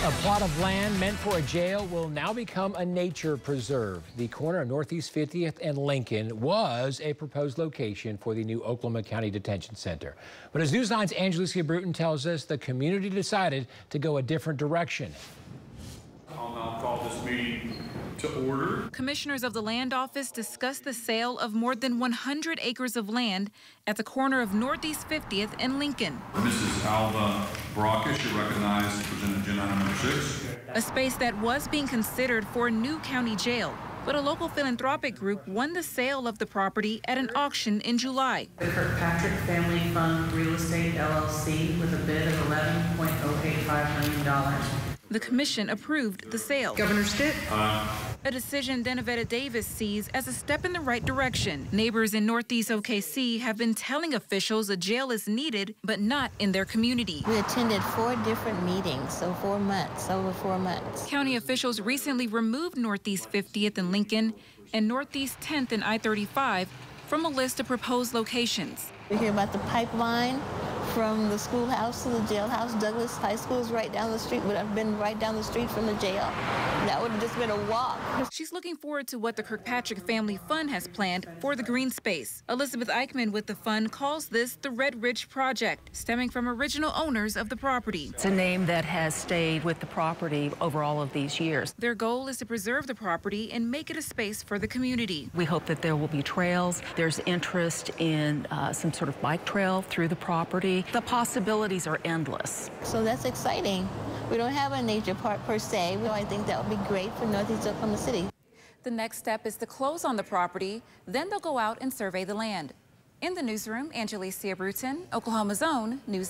A plot of land meant for a jail will now become a nature preserve. The corner of Northeast 50th and Lincoln was a proposed location for the new Oklahoma County Detention Center. But as News 9's Angelia Bruton tells us, the community decided to go a different direction. I'll now call this meeting to order. Commissioners of the Land Office discussed the sale of more than 100 acres of land at the corner of Northeast 50th and Lincoln. Mrs. Alva Brockish, you're recognized to present agenda item number 6. A space that was being considered for a new county jail. But a local philanthropic group won the sale of the property at an auction in July. The Kirkpatrick Family Fund Real Estate LLC with a bid of $11.085 million. The commission approved the sale. Governor Stitt? A decision Denevetta Davis sees as a step in the right direction. Neighbors in Northeast OKC have been telling officials a jail is needed, but not in their community. We attended 4 different meetings, so 4 months, over 4 months. County officials recently removed Northeast 50th and Lincoln and Northeast 10th and I-35 from a list of proposed locations. We hear about the pipeline from the schoolhouse to the jailhouse. Douglas High School is right down the street, would have been right down the street from the jail. That would have just been a walk. She's looking forward to what the Kirkpatrick Family Fund has planned for the green space. Elizabeth Eichmann with the fund calls this the Red Ridge Project, stemming from original owners of the property. It's a name that has stayed with the property over all of these years. Their goal is to preserve the property and make it a space for the community. We hope that there will be trails. There's interest in some sort of bike trail through the property. The possibilities are endless. So that's exciting. We don't have a nature park per se. I think that would be great for Northeast Oklahoma City. The next step is to close on the property, then they'll go out and survey the land. In the newsroom, Angelia Bruton, Oklahoma's own News